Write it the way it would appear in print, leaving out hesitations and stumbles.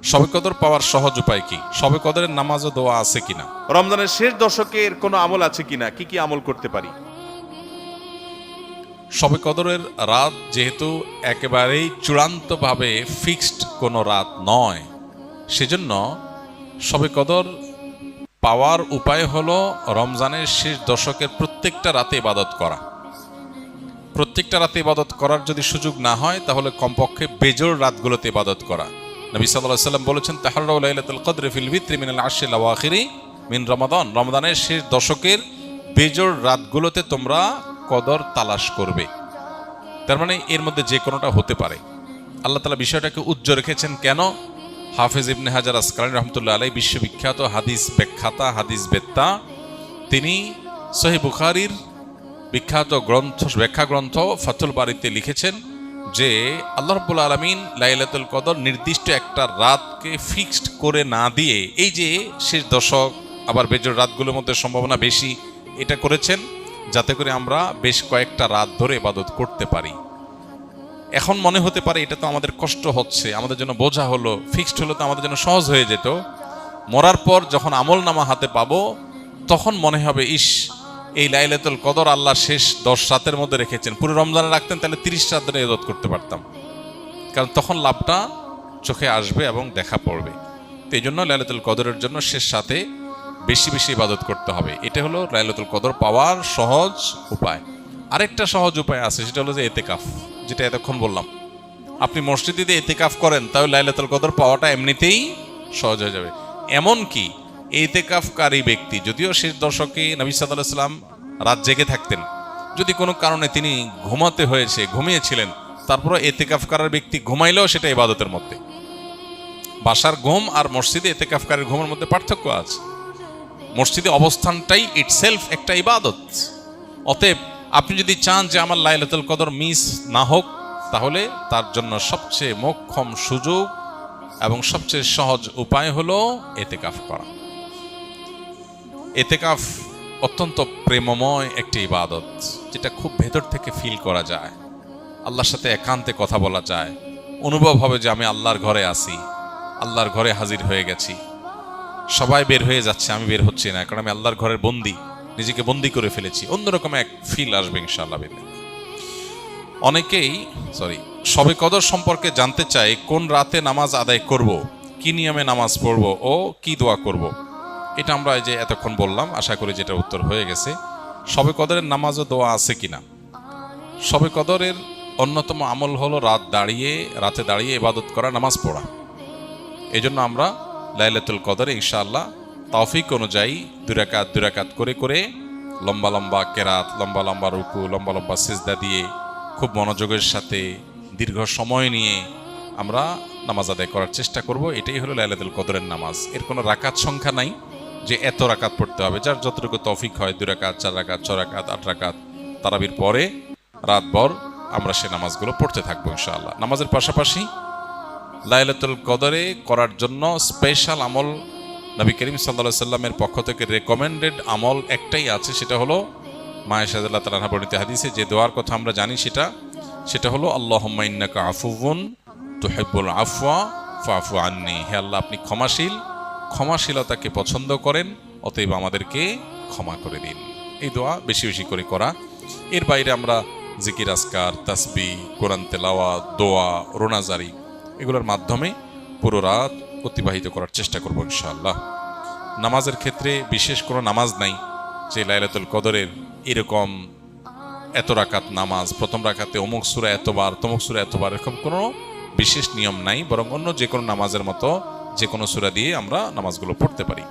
শবে কদর পাওয়ার সহজ উপায় কি? শবে কদরের নামাজ ও দোয়া আছে কিনা? রমজানের শেষ দশকের কোনো আমল আছে কিনা, কি কি আমল করতে পারি? শবে কদরের রাত যেহেতু একেবারেই চূড়ান্তভাবে ফিক্সড কোনো রাত নয়, সেজন্য শবে কদর পাওয়ার উপায় হলো রমজানের শেষ দশকের প্রত্যেকটা রাতে ইবাদত করা। প্রত্যেকটা রাতে ইবাদত করার যদি সুযোগ না হয়, তাহলে কমপক্ষে বেজোড় রাতগুলোতে ইবাদত করা। নবী সাল্লাল্লাহু আলাইহি ওয়াসাল্লাম বলেছেন, তাহাররাউ লাইলাতুল কদরি ফিল বিত্রি মিনাল আশরিল আওয়াখিরি মিন রমাদান। রমজানের শেষ দশকের বেজোড় রাতগুলোতে তোমরা কদর তালাশ করবে। তার মানে এর মধ্যে যে কোনোটা হতে পারে। আল্লাহ তাআলা বিষয়টাকে উজ্জ্বল রেখেছেন কেন? হাফেজ ইবনে হাজার আসকালানী রহমতুল্লাহ আলাইহি বিশ্ববিখ্যাত হাদিস ব্যাখ্যাতা, হাদিস বেত্তা, তিনি সহিহ বুখারীর বিখ্যাত ব্যাখ্যা গ্রন্থ ফাতুল বারীতে লিখেছেন যে আল্লাহ রাব্বুল আলামিন লাইলাতুল কদর নির্দিষ্ট একটা রাতকে ফিক্সড করে না দিয়ে, এই যে শেষ দশক আবার বেজোড় রাতগুলোর মধ্যে সম্ভাবনা বেশি, এটা করেছেন যাতে করে আমরা বেশ কয়েকটা রাত ধরে ইবাদত করতে পারি। এখন মনে হতে পারে এটা তো আমাদের কষ্ট হচ্ছে, আমাদের জন্য বোঝা হলো, ফিক্সড হলো তো আমাদের জন্য সহজ হয়ে যেত। মরার পর যখন আমল নামা হাতে পাবো, তখন মনে হবে ইস, এই লাইলাতুল কদর আল্লাহ শেষ 10 রাতের মধ্যে রেখেছেন, পুরো রমজানে রাখতেন তাহলে 30 রাত ধরে ইবাদত করতে পারতাম। কারণ তখন লাভটা চোখে আসবে এবং দেখা পড়বে। তো এই জন্য লাইলাতুল কদরের জন্য শেষ রাতে বেশি বেশি ইবাদত করতে হবে। এটা হলো লাইলাতুল কদর পাওয়ার সহজ উপায়। আরেকটা সহজ উপায় আছে, সেটা হলো যে ইতিকাফ, যেটা এতক্ষণ বললাম। আপনি মসজিদে ইতিকাফ করেন, তাহলে লাইলাতুল কদর পাওয়াটা এমনিতেই সহজ হয়ে যাবে। এমনকি ইতিকাফকারী ব্যক্তি, যদিও শেষ দশকে নবী সাল্লাল্লাহু আলাইহি ওয়াসাল্লাম রাত জেগে থাকতেন, যদি কোনো কারণে তিনি ঘুমিয়েছিলেন, তারপরে ইতিকাফ করার ব্যক্তি ঘুমাইলেও সেটা ইবাদতের মধ্যে। বাসার ঘুম আর মসজিদে ইতিকাফকারীর ঘুমের মধ্যে পার্থক্য আছে। মসজিদে অবস্থানটাই ইটসেলফ একটা ইবাদত। অতএব আপনি যদি চান যে আমার লাইলাতুল কদর মিস না হোক, তাহলে তার জন্য সবচেয়ে মোক্ষম সুযোগ এবং সবচেয়ে সহজ উপায় হলো ইতিকাফ করা। ইতিকাফ অত্যন্ত প্রেমময় একটি ইবাদত, যেটা খুব ভেতর থেকে ফিল করা যায়, আল্লাহর সাথে একান্তে কথা বলা যায়, অনুভব হবে যে আমি আল্লাহর ঘরে আছি, আল্লাহর ঘরে হাজির হয়ে গেছি। সবাই বের হয়ে যাচ্ছে, আমি বের হচ্ছি না, কারণ আমি আল্লাহর ঘরের বন্দী, নিজেকে বন্দী করে ফেলেছি। অন্যরকম এক ফিল আসবে ইনশাআল্লাহ। অনেকেই শবে কদর সম্পর্কে জানতে চায় কোন রাতে নামাজ আদায় করব, কি নিয়মে নামাজ পড়ব ও কি দোয়া করব। এটা আমরা এই যে এতক্ষণ বললাম, আশা করি যেটা উত্তর হয়ে গেছে। শবে কদরের নামাজ ও দোয়া আছে কিনা? শবে কদরের অন্যতম আমল হলো রাতে দাঁড়িয়ে ইবাদত করা, নামাজ পড়া। এই জন্য আমরা লাইলাতুল কদরে ইনশাআল্লাহ তৌফিক অনুযায়ী 2 রাকাত করে করে লম্বা লম্বা কেরাত, লম্বা লম্বা রুকু, লম্বা লম্বা সিজদা দিয়ে খুব মনোযোগের সাথে দীর্ঘ সময় নিয়ে আমরা নামাজ আদায় করার চেষ্টা করব। এটাই হলো লাইলাতুল কদরের নামাজ। এর কোনো রাকাত সংখ্যা নাই যে এত রাকাত পড়তে হবে, যার যতটুকু তৌফিক হয়, 2 রাকাত, 4 রাকাত, 6 রাকাত, 8 রাকাত, তারাবির পরে রাতভর আমরা সে নামাজগুলো পড়তে থাকবো ইনশাআল্লাহ। নামাজের পাশাপাশি লাইলাতুল কদরে করার জন্য স্পেশাল আমল নবী করিম সাল্লাল্লাহু আলাইহি সাল্লামের পক্ষ থেকে রেকমেন্ডেড আমল একটাই আছে, সেটা হলো মা আয়েশা রাদিয়াল্লাহু তাআলা আনহা বর্ণিত হাদিসে যে দোয়ার কথা আমরা জানি, সেটা হলো আল্লাহুম্মা ইন্নাকা আফুউন তুহিব্বুল আফওয়া ফাফু আন্নি। হে আল্লাহ, আপনি ক্ষমাশীলতাকে পছন্দ করেন, অতএব আমাদেরকে ক্ষমা করে দিন। এই দোয়া বেশি বেশি করে করা। এর বাইরে আমরা জিকির, আজকার, তাসবিহ, কোরআন তেলাওয়াত, দোয়া, রোনাজারি, এগুলোর মাধ্যমে পুরো রাত অতিবাহিত করার চেষ্টা করব ইনশাআল্লাহ। নামাজের ক্ষেত্রে বিশেষ কোনো নামাজ নাই যে লাইলাতুল কদরের এরকম এত রাকাত নামাজ, প্রথম রাকাতে অমুক সূরা এতবার, তমুক সূরা এতবার, এরকম কোনো বিশেষ নিয়ম নাই। বরং অন্য যে কোনো নামাজের মতো যে কোনো সূরা দিয়ে আমরা নামাজগুলো পড়তে পারি।